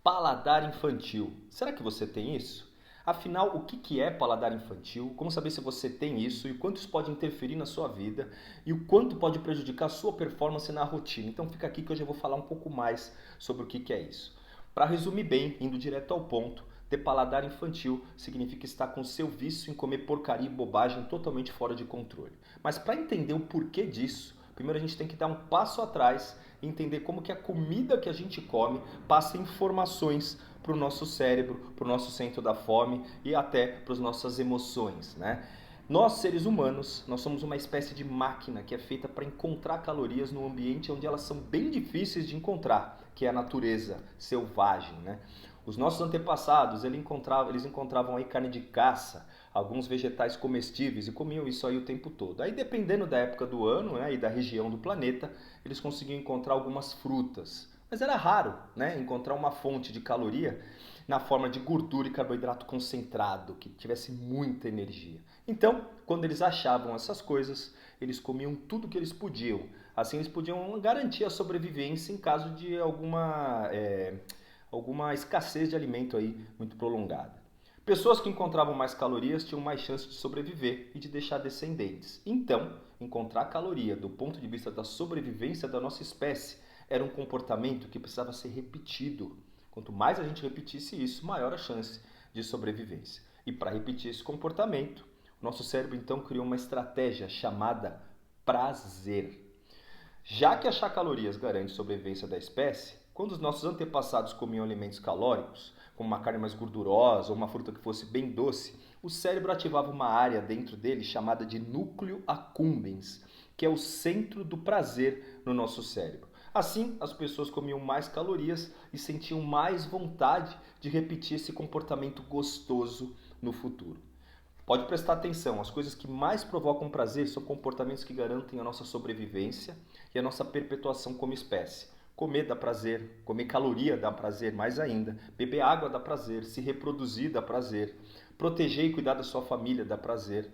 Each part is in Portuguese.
Paladar infantil. Será que você tem isso? Afinal, o que é paladar infantil? Como saber se você tem isso e o quanto isso pode interferir na sua vida e o quanto pode prejudicar a sua performance na rotina? Então fica aqui que hoje eu vou falar um pouco mais sobre o que é isso. Para resumir bem, indo direto ao ponto, ter paladar infantil significa estar com seu vício em comer porcaria e bobagem totalmente fora de controle. Mas para entender o porquê disso, primeiro a gente tem que dar um passo atrás e entender como que a comida que a gente come passa informações para o nosso cérebro, para o nosso centro da fome e até para as nossas emoções, né? Nós, seres humanos, nós somos uma espécie de máquina que é feita para encontrar calorias no ambiente onde elas são bem difíceis de encontrar, que é a natureza selvagem, né? Os nossos antepassados, eles encontravam aí carne de caça, alguns vegetais comestíveis e comiam isso aí o tempo todo. Aí, dependendo da época do ano, né, e da região do planeta, eles conseguiam encontrar algumas frutas. Mas era raro, né, encontrar uma fonte de caloria na forma de gordura e carboidrato concentrado, que tivesse muita energia. Então, quando eles achavam essas coisas, eles comiam tudo que eles podiam. Assim, eles podiam garantir a sobrevivência em caso de alguma escassez de alimento aí muito prolongada. Pessoas que encontravam mais calorias tinham mais chance de sobreviver e de deixar descendentes. Então, encontrar caloria do ponto de vista da sobrevivência da nossa espécie era um comportamento que precisava ser repetido. Quanto mais a gente repetisse isso, maior a chance de sobrevivência. E para repetir esse comportamento, nosso cérebro então criou uma estratégia chamada prazer. Já que achar calorias garante sobrevivência da espécie, quando os nossos antepassados comiam alimentos calóricos, como uma carne mais gordurosa ou uma fruta que fosse bem doce, o cérebro ativava uma área dentro dele chamada de núcleo accumbens, que é o centro do prazer no nosso cérebro. Assim, as pessoas comiam mais calorias e sentiam mais vontade de repetir esse comportamento gostoso no futuro. Pode prestar atenção, as coisas que mais provocam prazer são comportamentos que garantem a nossa sobrevivência e a nossa perpetuação como espécie. Comer dá prazer, comer caloria dá prazer mais ainda, beber água dá prazer, se reproduzir dá prazer, proteger e cuidar da sua família dá prazer.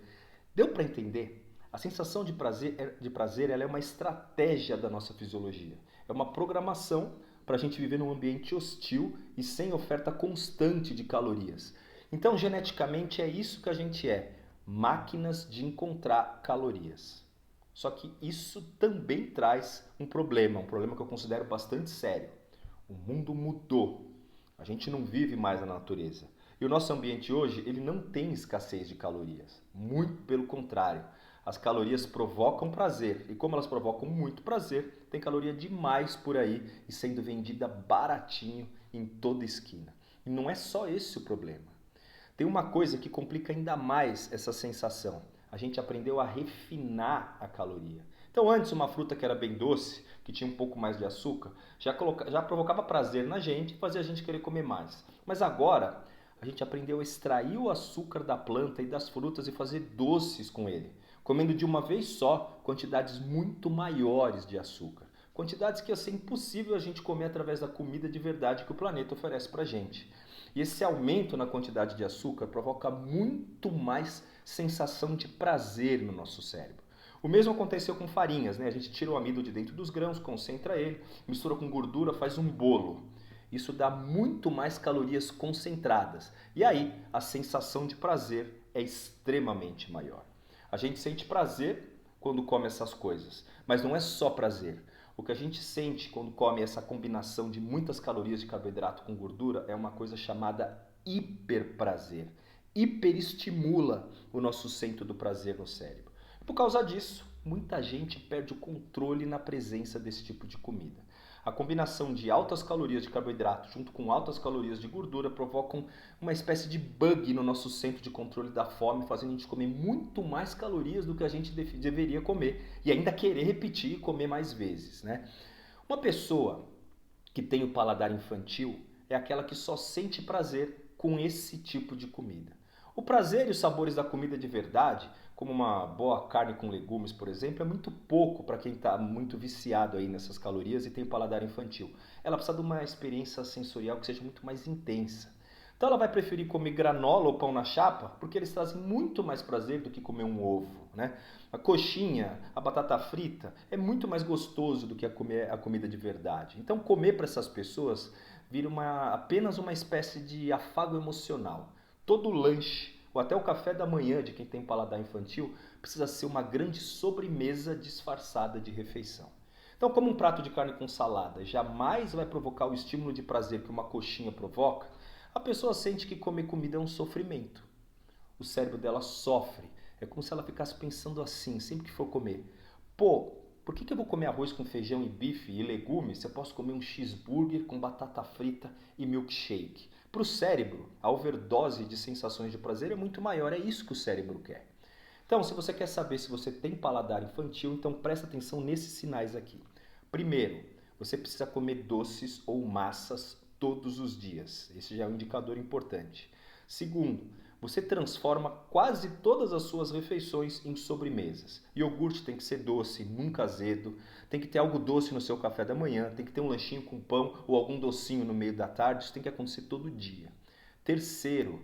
Deu para entender? A sensação de prazer ela é uma estratégia da nossa fisiologia. É uma programação para a gente viver num ambiente hostil e sem oferta constante de calorias. Então, geneticamente, é isso que a gente é: máquinas de encontrar calorias. Só que isso também traz um problema que eu considero bastante sério. O mundo mudou. A gente não vive mais na natureza. E o nosso ambiente hoje, ele não tem escassez de calorias. Muito pelo contrário. As calorias provocam prazer. E como elas provocam muito prazer, tem caloria demais por aí e sendo vendida baratinho em toda esquina. E não é só esse o problema. Tem uma coisa que complica ainda mais essa sensação. A gente aprendeu a refinar a caloria. Então, antes, uma fruta que era bem doce, que tinha um pouco mais de açúcar, já provocava prazer na gente e fazia a gente querer comer mais. Mas agora, a gente aprendeu a extrair o açúcar da planta e das frutas e fazer doces com ele, comendo de uma vez só quantidades muito maiores de açúcar. Quantidades que ia ser impossível a gente comer através da comida de verdade que o planeta oferece pra gente. E esse aumento na quantidade de açúcar provoca muito mais sensação de prazer no nosso cérebro. O mesmo aconteceu com farinhas, né? A gente tira o amido de dentro dos grãos, concentra ele, mistura com gordura, faz um bolo. Isso dá muito mais calorias concentradas. E aí, a sensação de prazer é extremamente maior. A gente sente prazer quando come essas coisas, mas não é só prazer. O que a gente sente quando come essa combinação de muitas calorias de carboidrato com gordura é uma coisa chamada hiperprazer. Hiperestimula o nosso centro do prazer no cérebro. Por causa disso, muita gente perde o controle na presença desse tipo de comida. A combinação de altas calorias de carboidrato junto com altas calorias de gordura provocam uma espécie de bug no nosso centro de controle da fome, fazendo a gente comer muito mais calorias do que a gente deveria comer e ainda querer repetir e comer mais vezes, né? Uma pessoa que tem o paladar infantil é aquela que só sente prazer com esse tipo de comida. O prazer e os sabores da comida de verdade, como uma boa carne com legumes, por exemplo, é muito pouco para quem está muito viciado aí nessas calorias e tem paladar infantil. Ela precisa de uma experiência sensorial que seja muito mais intensa. Então ela vai preferir comer granola ou pão na chapa porque eles trazem muito mais prazer do que comer um ovo, né? A coxinha, a batata frita é muito mais gostoso do que comer a comida de verdade. Então comer para essas pessoas vira apenas uma espécie de afago emocional. Todo lanche, ou até o café da manhã de quem tem paladar infantil, precisa ser uma grande sobremesa disfarçada de refeição. Então, como um prato de carne com salada jamais vai provocar o estímulo de prazer que uma coxinha provoca, a pessoa sente que comer comida é um sofrimento. O cérebro dela sofre. É como se ela ficasse pensando assim, sempre que for comer. Pô, por que eu vou comer arroz com feijão e bife e legumes se eu posso comer um cheeseburger com batata frita e milkshake? Para o cérebro, a overdose de sensações de prazer é muito maior. É isso que o cérebro quer. Então, se você quer saber se você tem paladar infantil, então presta atenção nesses sinais aqui. Primeiro, você precisa comer doces ou massas todos os dias. Esse já é um indicador importante. Segundo, você transforma quase todas as suas refeições em sobremesas. Iogurte tem que ser doce, nunca azedo. Tem que ter algo doce no seu café da manhã. Tem que ter um lanchinho com pão ou algum docinho no meio da tarde. Isso tem que acontecer todo dia. Terceiro,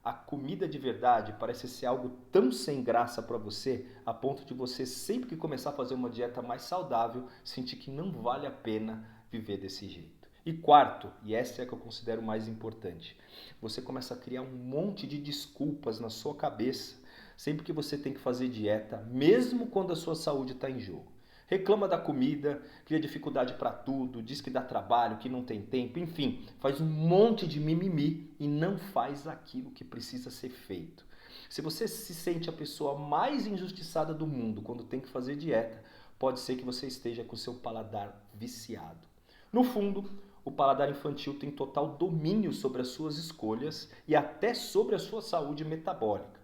a comida de verdade parece ser algo tão sem graça para você, a ponto de você, sempre que começar a fazer uma dieta mais saudável, sentir que não vale a pena viver desse jeito. E quarto, e essa é a que eu considero mais importante, você começa a criar um monte de desculpas na sua cabeça, sempre que você tem que fazer dieta, mesmo quando a sua saúde está em jogo. Reclama da comida, cria dificuldade para tudo, diz que dá trabalho, que não tem tempo, enfim, faz um monte de mimimi e não faz aquilo que precisa ser feito. Se você se sente a pessoa mais injustiçada do mundo quando tem que fazer dieta, pode ser que você esteja com o seu paladar viciado. No fundo, o paladar infantil tem total domínio sobre as suas escolhas e até sobre a sua saúde metabólica.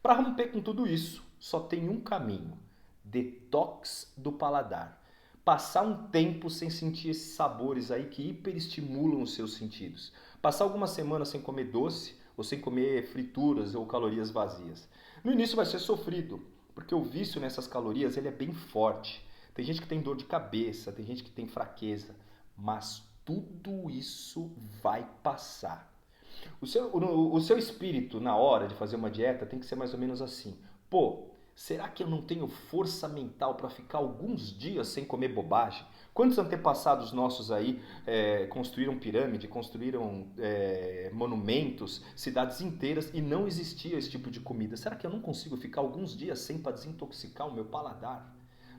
Para romper com tudo isso, só tem um caminho: detox do paladar. Passar um tempo sem sentir esses sabores aí que hiperestimulam os seus sentidos. Passar algumas semanas sem comer doce ou sem comer frituras ou calorias vazias. No início vai ser sofrido, porque o vício nessas calorias ele é bem forte. Tem gente que tem dor de cabeça, tem gente que tem fraqueza, mas tudo isso vai passar. O seu espírito na hora de fazer uma dieta tem que ser mais ou menos assim. Pô, será que eu não tenho força mental para ficar alguns dias sem comer bobagem? Quantos antepassados nossos aí construíram pirâmide, construíram monumentos, cidades inteiras e não existia esse tipo de comida? Será que eu não consigo ficar alguns dias sem para desintoxicar o meu paladar?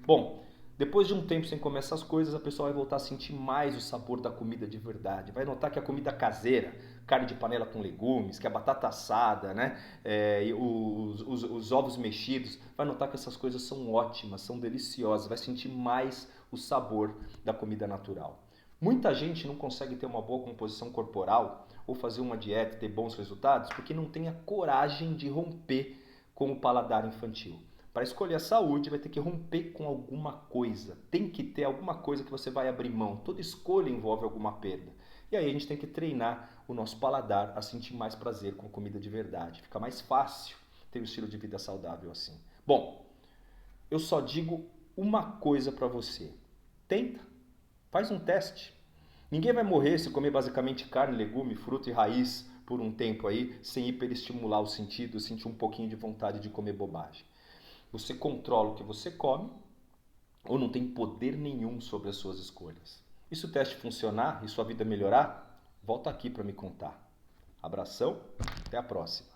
Bom, depois de um tempo sem comer essas coisas, a pessoa vai voltar a sentir mais o sabor da comida de verdade. Vai notar que a comida caseira, carne de panela com legumes, que a batata assada, né? E os ovos mexidos, vai notar que essas coisas são ótimas, são deliciosas, vai sentir mais o sabor da comida natural. Muita gente não consegue ter uma boa composição corporal ou fazer uma dieta e ter bons resultados porque não tem a coragem de romper com o paladar infantil. Para escolher a saúde, vai ter que romper com alguma coisa. Tem que ter alguma coisa que você vai abrir mão. Toda escolha envolve alguma perda. E aí a gente tem que treinar o nosso paladar a sentir mais prazer com comida de verdade. Fica mais fácil ter um estilo de vida saudável assim. Bom, eu só digo uma coisa para você. Tenta. Faz um teste. Ninguém vai morrer se comer basicamente carne, legume, fruta e raiz por um tempo aí, sem hiperestimular o sentido, sentir um pouquinho de vontade de comer bobagem. Você controla o que você come ou não tem poder nenhum sobre as suas escolhas. E se o teste funcionar e sua vida melhorar, volta aqui para me contar. Abração, até a próxima.